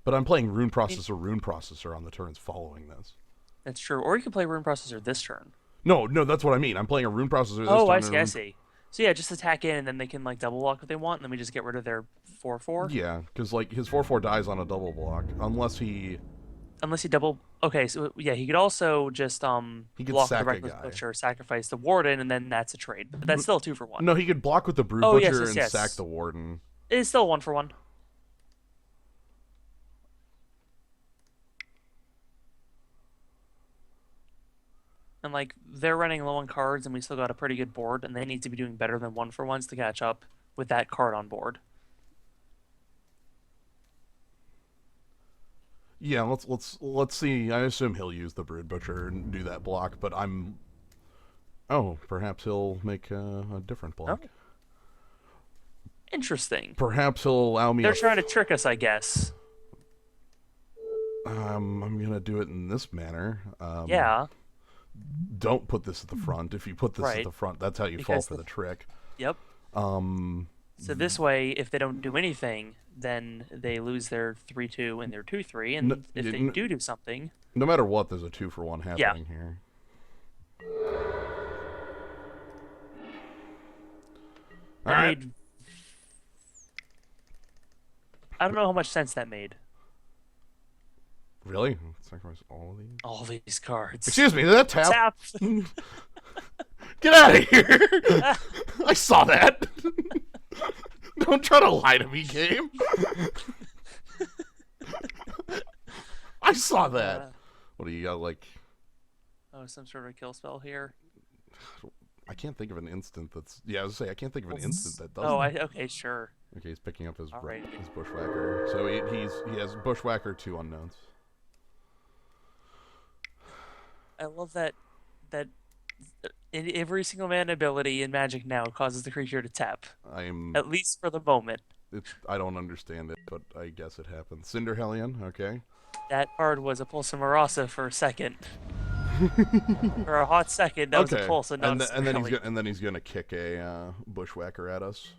But I'm playing I mean, Rune Processor on the turns following this. that's true. Or you can play Rune Processor this turn. No, no, that's what I mean. I'm playing a Rune Processor this Oh, I turn and see, a I Rune. see. So yeah, just attack in, and then they can, like, double block what they want, and then we just get rid of their 4/4. Yeah, because like his 4/4 dies on a double block unless he Unless he double. Okay, so yeah, he could also just he could block with the sack a Reckless guy. Butcher, sacrifice the Warden, and then that's a trade. But that's still a 2-for-1. No, he could block with the Brood Oh yes, Butcher yes, and sack yes. the Warden. It is still 1-for-1. And like they're running low on cards, and we still got a pretty good board, and they need to be doing better than 1-for-1s to catch up with that card on board. Yeah, let's see. I assume he'll use the Brood Butcher and do that block, but I'm. Oh, perhaps he'll make a different Oh, block. interesting. Perhaps he'll allow me. They're trying to trick us, I guess. I'm gonna do it in this manner. Yeah, Don't put this at the front. If you put this at right. the front, that's how you fall Because for the trick. yep. Um, So this way, if they don't do anything, then they lose their 3/2 and their 2/3, no, and if they do something, no matter what, there's a 2-for-1 yeah. happening here. All That right. made. I don't know how much sense that made. Really? Sacrifice all of these? All these cards. Excuse me, did that tap? Tap. Get out of here! I saw that. Don't try to lie to me, game. I saw that. Uh, What do you got? Like, oh, some sort of kill spell here. I can't think of an instant that's. Yeah, I was gonna say I can't think of an instant that does. Oh, that. okay, sure. Okay, he's picking up his Alright. his bushwhacker. So he has bushwhacker 2 unknowns. I love that in every single mana ability in Magic now causes the creature to tap, I'm. at least for the moment. I don't understand it, but I guess it happens. Cinder Hellion. Okay. That card was a Pulse of Marasa for a second. For a hot second, that was a Pulse and not and, a and then Sterling. he's gonna kick a bushwhacker at us.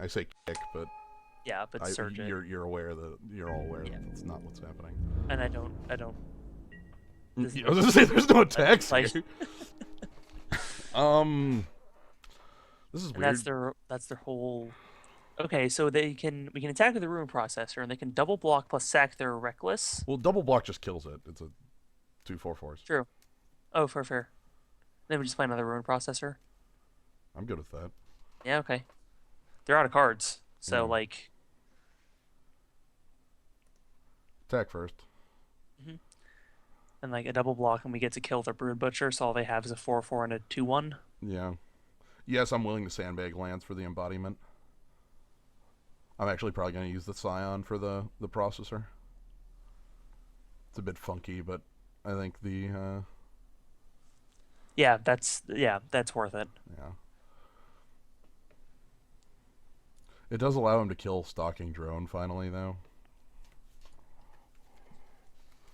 I say kick, but Yeah, but Surge it. you're aware that you're all aware Yeah. that that's not what's happening. And I don't. This I was gonna say there's no attacks like, here. This is and weird. that's their whole. Okay, so we can attack with the Rune Processor, and they can double block plus sack their Reckless. Well, double block just kills it. It's a 2/4/4s. True. Oh, fair. Then we just play another Rune Processor. I'm good with that. Yeah, okay. They're out of cards, so Yeah. like. Attack first. And like a double block, and we get to kill the Brood Butcher, so all they have is a 4/4 and a 2/1. Yeah. Yes, I'm willing to sandbag lands for the embodiment. I'm actually probably going to use the Scion for the processor. It's a bit funky, but I think the Yeah, that's worth it. yeah. It does allow him to kill Stalking Drone finally, though.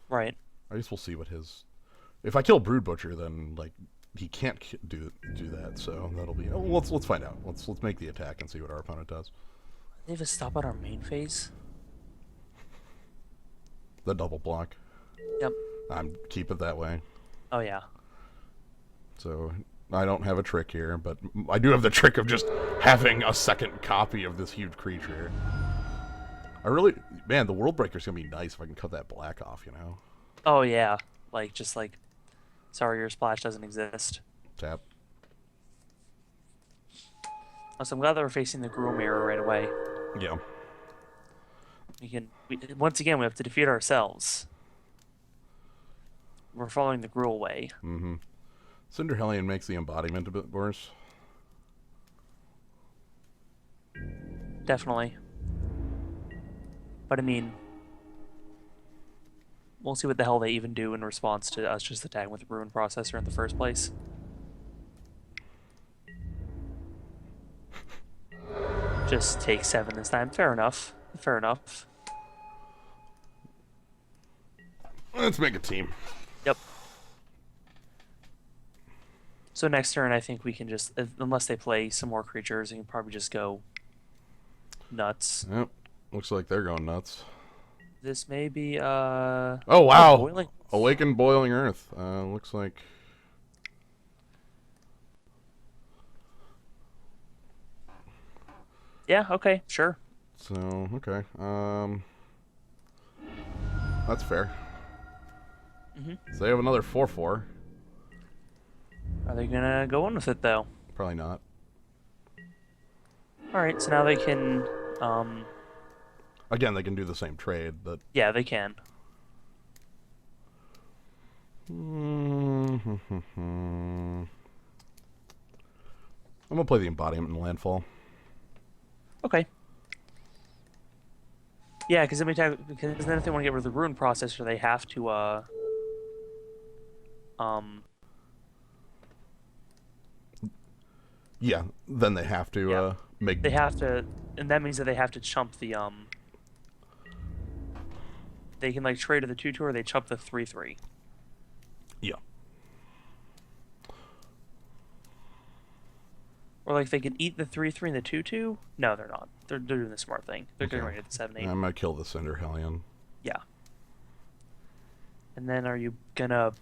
Right. I guess we'll see what his. If I kill Brood Butcher, then like he can't do that. So that'll be. Oh, let's find out. Let's make the attack and see what our opponent does. They have a stop at our main phase. The double block. Yep. Keep it that way. Oh yeah. So I don't have a trick here, but I do have the trick of just having a second copy of this huge creature. Man, the World Breaker's gonna be nice if I can cut that black off, you know? Oh yeah. Like, sorry, your splash doesn't exist. Tap. Oh, so I'm glad that we're facing the Gruul Mirror right away. Yeah. Once again, we have to defeat ourselves. We're following the Gruul way. Mm-hmm. Cinder Hellion makes the embodiment a bit worse. Definitely. But I mean, we'll see what the hell they even do in response to us just attacking with the Ruin Processor in the first place. Just take 7 this time. Fair enough. Fair enough. Let's make a team. Yep. So next turn, I think we can just, unless they play some more creatures, we can probably just go nuts. Yep. Looks like they're going nuts. This may be, Oh, wow. boiling. Awakened Boiling Earth. Looks like... Yeah, okay, sure. So, okay. That's fair. Mm-hmm. So they have another 4/4. Are they gonna go in with it, though? Probably not. Alright, so now they can, Again, they can do the same trade, but... yeah, they can. I'm gonna play the embodiment in landfall. Okay. Yeah, because then if they want to get rid of the Ruin Processor, they have to, Yeah, then they have to make... they have to, and that means that they have to chump the, they can, like, trade to the 2/2, or they chump the 3/3. Yeah. Or, like, they could eat the 3/3 and the 2/2? No, they're not. They're doing the smart thing. They're getting ready to the 7/8. I'm gonna kill the Cinder Hellion. Yeah. And then are you gonna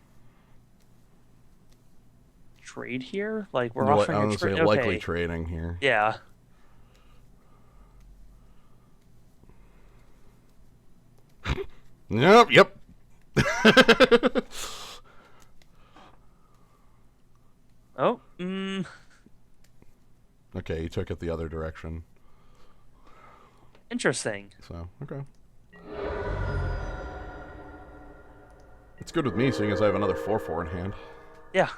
trade here? Like, we're offering I'm a trade. gonna say likely Okay. trading here. Yeah. Yep. Oh. Okay, he took it the other direction. Interesting. So, okay. It's good with me, seeing as I have another 4/4 in hand. Yeah.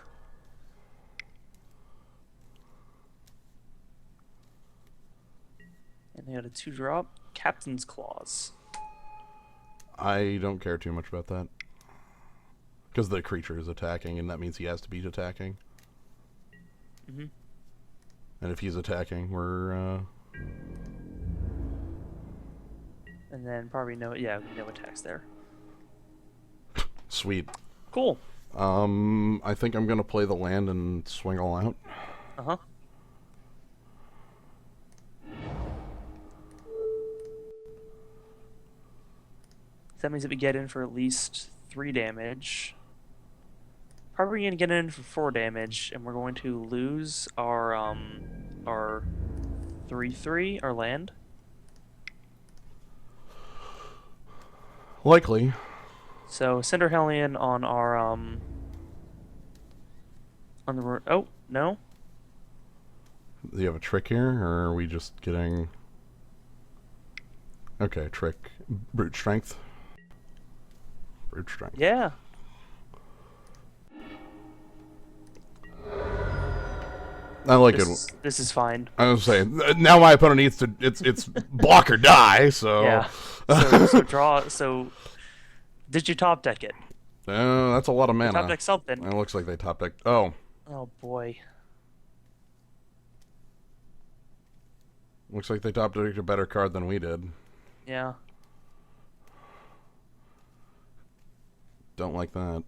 And they got a 2-drop. Captain's Claws. I don't care too much about that. Because the creature is attacking, and that means he has to be attacking. Mm-hmm. And if he's attacking, we're, And then probably no attacks there. Sweet. Cool. I think I'm gonna play the land and swing all out. Uh-huh. So that means that we get in for at least 3 damage. Probably gonna get in for 4 damage, and we're going to lose our 3/3, our land. Likely. So Cinder Hellion on our on the oh no. Do you have a trick here, or are we just getting... Okay, trick. Brute strength. Brute strength. Yeah. I like This is fine. I was saying, now my opponent needs to... It's block or die, so... Yeah. So did you top deck it? That's a lot of mana. Top deck something. It looks like they top decked... Oh. Oh boy. Looks like they top decked a better card than we did. Yeah. Don't like that.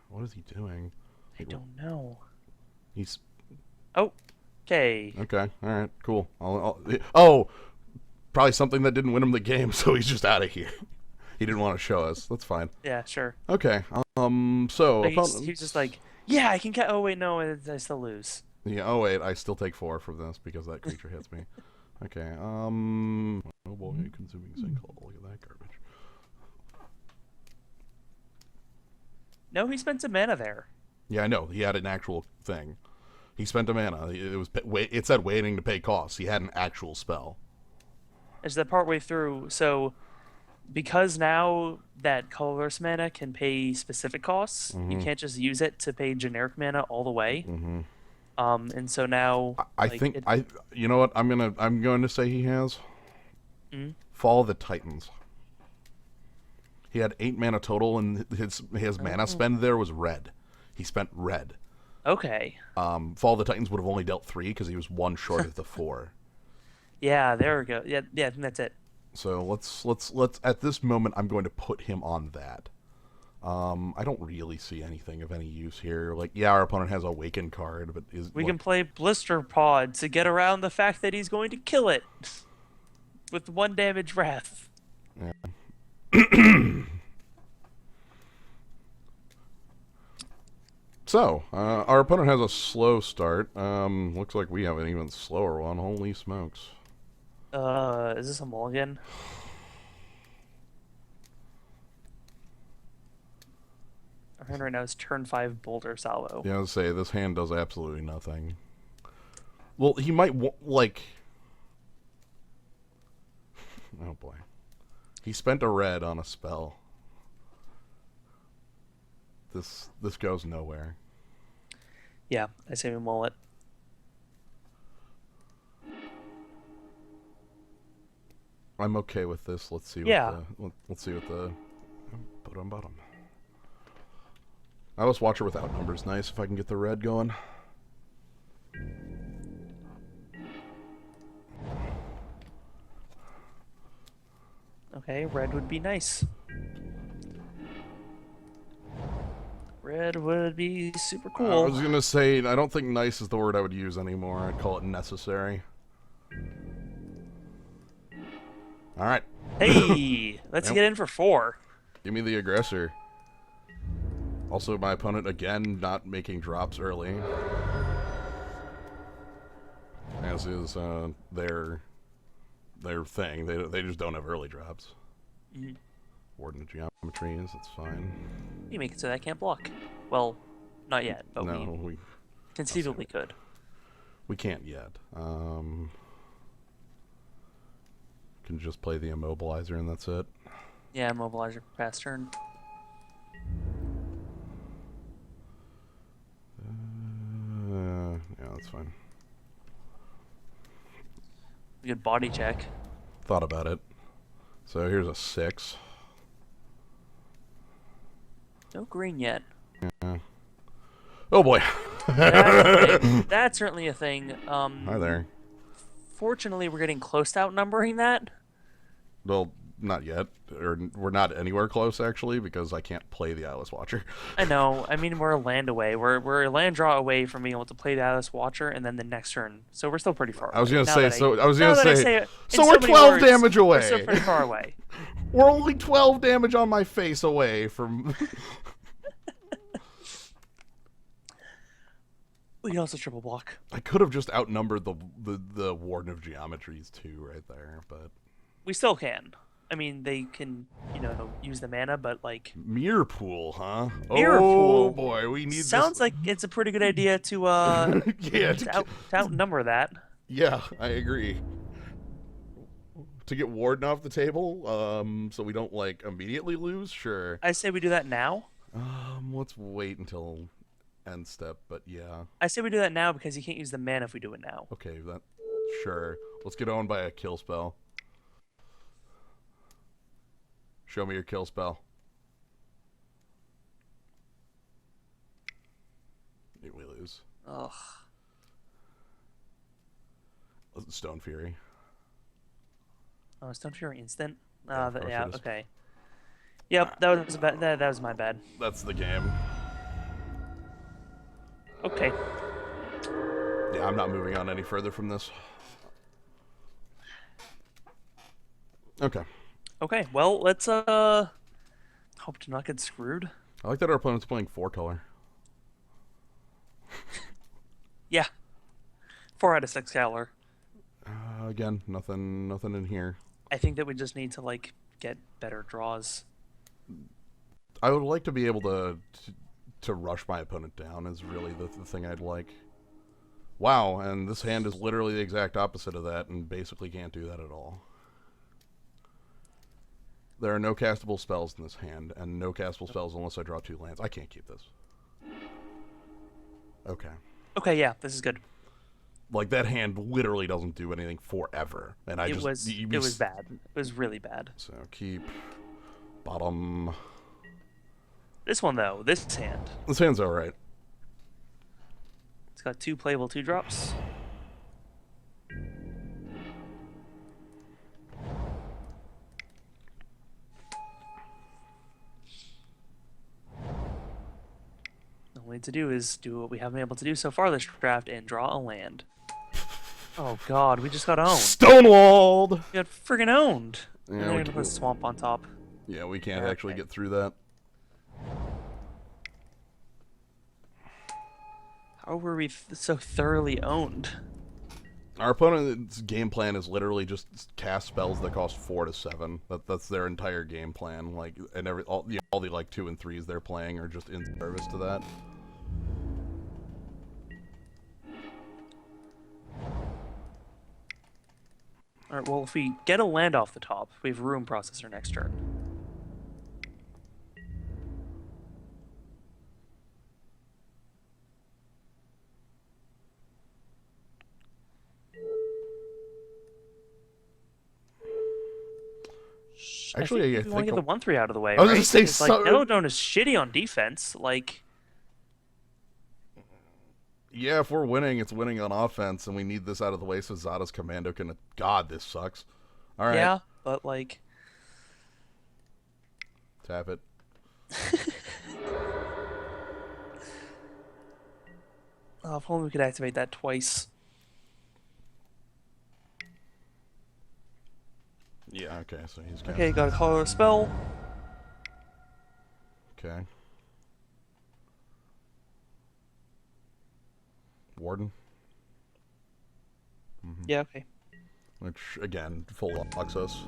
What is he doing? I don't know. He's... Oh. Okay. Okay, alright, cool. Oh! Probably something that didn't win him the game, so he's just out of here. He didn't want to show us. That's fine. Yeah, sure. Okay, so... Like, he's just like, yeah, I can get... Oh, wait, no, I still lose. Yeah, oh wait, I still take 4 from this because that creature hits me. Okay, oh boy, consuming sinkhole. Look at that garbage. No, he spent some mana there. Yeah, I know. He had an actual thing. He spent a mana. It said waiting to pay costs. He had an actual spell. Is that partway through? So because now that colorless mana can pay specific costs, you Mm-hmm. can't just use it to pay generic mana all the way. Mm-hmm. And so now, I like, think you know what I'm going to say he has mm, Fall of the Titans. He had 8 mana total, and his mana spend there was red. He spent red. okay, Fall of the Titans would have only dealt 3 because he was 1 short of the 4. yeah, there we go. Yeah, yeah, I think that's it. So let's at this moment I'm going to put him on that. I don't really see anything of any use here. Like, yeah, our opponent has a Awaken card, but We can play Blister Pod to get around the fact that he's going to kill it with 1 damage wrath. So, our opponent has a slow start. Looks like we have an even slower one. Holy smokes. Is this a mulligan? Our hand right now is turn 5 Boulder Salvo. Yeah, I was say this hand does absolutely nothing. Well, he might like. Oh boy, he spent a red on a spell. This goes nowhere. Yeah, I say we mull it. I'm okay with this. Let's see. Yeah. Let's see what the put on bottom. Atlas Watcher without numbers. Nice if I can get the red going. Okay, red would be nice. Red would be super cool. I was gonna say I don't think nice is the word I would use anymore. I'd call it necessary. All right. Hey, let's Yep. get in for 4. Give me the aggressor. Also, my opponent again not making drops early, as is their thing. They just don't have early drops. Mhm. Warden of Geometries, it's fine. You make it so that I can't block. Well, not yet, but No, we we conceivably could. can't yet. Can just play the immobilizer and that's it. Yeah, mobilizer pass turn. Yeah, that's fine. We could body check. Thought about it. So here's a 6. No green yet. Oh boy. That's certainly a thing. Hi there. Fortunately, we're getting close to outnumbering that. Well, not yet. Or we're not anywhere close, actually, because I can't play the Atlas Watcher. I know. I mean, we're a land away. We're a land draw away from being able to play the Atlas Watcher and then the next turn. So we're still pretty far away. I was gonna Now say, that so I was now gonna that I say, it in so we're many 12 words, damage We're away. still pretty far away. We're only 12 damage on my face away from. We can also triple block. I could have just outnumbered the Warden of Geometries too, right there, but We still can. I mean, they can, use the mana, but like Mirror Pool, huh? Mirror Oh Pool boy, we need sounds this. like it's a pretty good idea to Yeah, to outnumber that. yeah, I agree. To get Warden off the table, so we don't like immediately lose. Sure. I say we do that now. Let's wait until end step, but yeah. I say we do that now because you can't use the mana if we do it now. Okay, that sure. Let's get owned by a kill spell. Show me your kill spell. We lose. Ugh. Stone Fury. Oh, Stone Fury instant. Yeah, of course Yeah. it is. Okay. Yep, that was bad. That was my bad. That's the game. Okay. Yeah, I'm not moving on any further from this. Okay. Okay. Well, let's hope to not get screwed. I like that our opponent's playing 4-color. Yeah. 4 out of 6 Galar. Again, nothing in here. I think that we just need to like get better draws. I would like to be able to rush my opponent down is really the thing I'd like. Wow, and this hand is literally the exact opposite of that and basically can't do that at all. There are no castable spells in this hand, and no castable spells unless I draw 2 lands. I can't keep this. Okay. Okay, yeah, this is good. Like, that hand literally doesn't do anything forever. And It was bad. It was really bad. So, keep bottom. This one, though, this hand. This hand's alright. It's got 2 playable 2-drops. All we need to do is do what we haven't been able to do so far this draft and draw a land. Oh god, we just got owned. Stonewalled! We got friggin' owned. Yeah, and then we're gonna put swamp on top. Yeah, we can't actually get through that. How were we so thoroughly owned? Our opponent's game plan is literally just cast spells that cost 4 to 7. That's their entire game plan. Like, and all the like 2 and 3s they're playing are just in service to that. Alright, well, if we get a land off the top, we have Room Processor next turn. Actually, I think we want to get the 1/3 out of the way. I was right? gonna say It's like Yellowstone is shitty on defense. Like, yeah, if we're winning, it's winning on offense, and we need this out of the way so Zada's commando can. God, this sucks. All right. yeah, but like, Tap it. oh, if only we could activate that twice. Yeah. Okay. So he's got. Okay, gotta call a spell. Okay. Warden. Mm-hmm. Yeah. Okay. Which again, full locks us.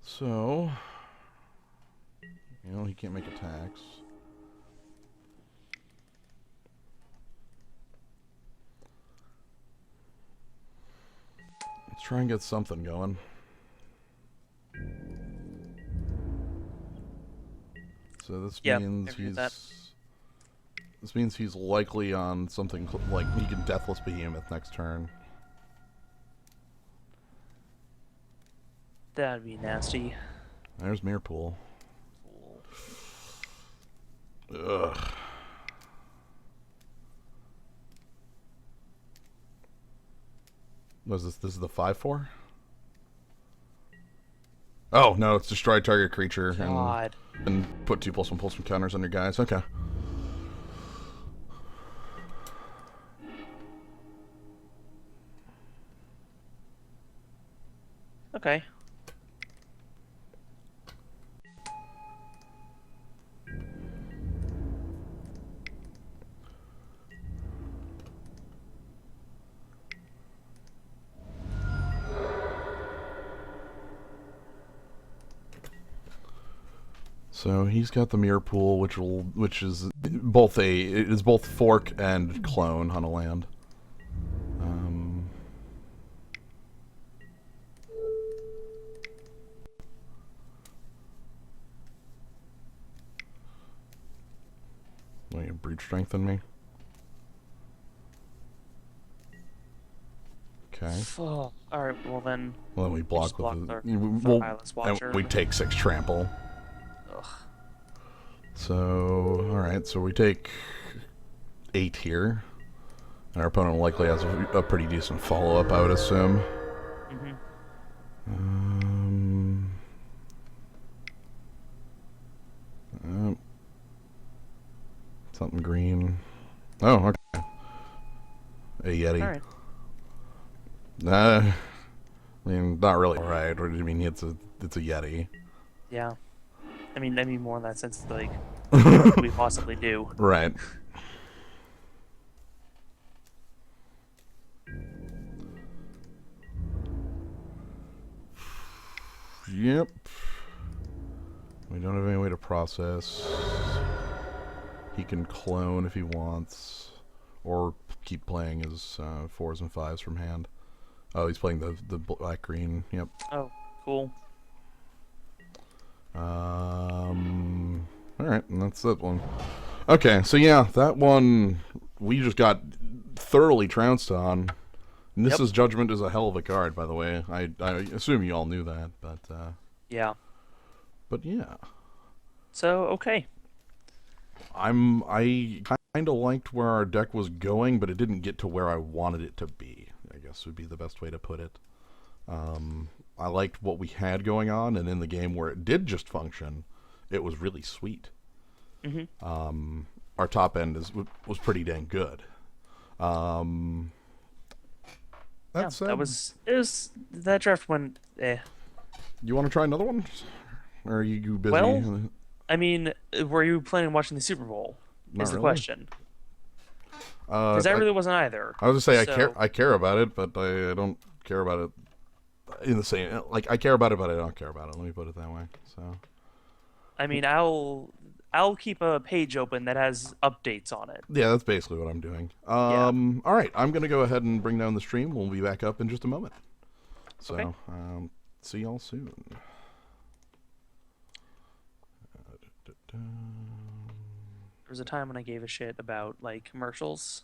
So, he can't make attacks. Let's try and get something going. So this means he's likely on something like he can Deathless Behemoth next turn. That'd be nasty. There's Mirrorpool. Ugh. Was this? This is the 5/4? Oh no, it's destroy target creature and put 2+1/+1 counters on your guys. Okay. Okay. So he's got the Mirrorpool, which is both fork and clone on a land. Wait, breach strength in me. Okay. Oh, all right. Well then. Well, then we block with Watcher. and we take 6 trample. Ugh. So, all right. So we take 8 here, and our opponent likely has a pretty decent follow up, I would assume. Mm-hmm. Something green. Oh, okay. A Yeti. All right. I mean, not really. Right? Or do you mean it's a Yeti? Yeah. I mean more in that sense, like, what could we possibly do? Right. Yep. We don't have any way to process. He can clone if he wants, or keep playing his 4s and 5s from hand. Oh, he's playing the black green. Yep. Oh, cool. All right, and that's that one. Okay, so yeah, that one we just got thoroughly trounced on. Nissa's Judgment is a hell of a card, by the way. I assume you all knew that, Yeah. but yeah, So okay. I kind of liked where our deck was going, but it didn't get to where I wanted it to be. I guess would be the best way to put it. I liked what we had going on, and in the game where it did just function, it was really sweet. Our top end was pretty dang good. That said, It was that draft went. You want to try another one? Or are you busy? Well, I mean, were you planning on watching the Super Bowl? Not Is the really. question. Because I really wasn't either. I was gonna say So, I care about it, but I don't care about it in the same like I care about it, but I don't care about it. Let me put it that way. So I mean, I'll keep a page open that has updates on it. yeah, that's basically what I'm doing. Yeah. All right, I'm gonna go ahead and bring down the stream. We'll be back up in just a moment. So Okay. see y'all soon. There was a time when I gave a shit about like commercials.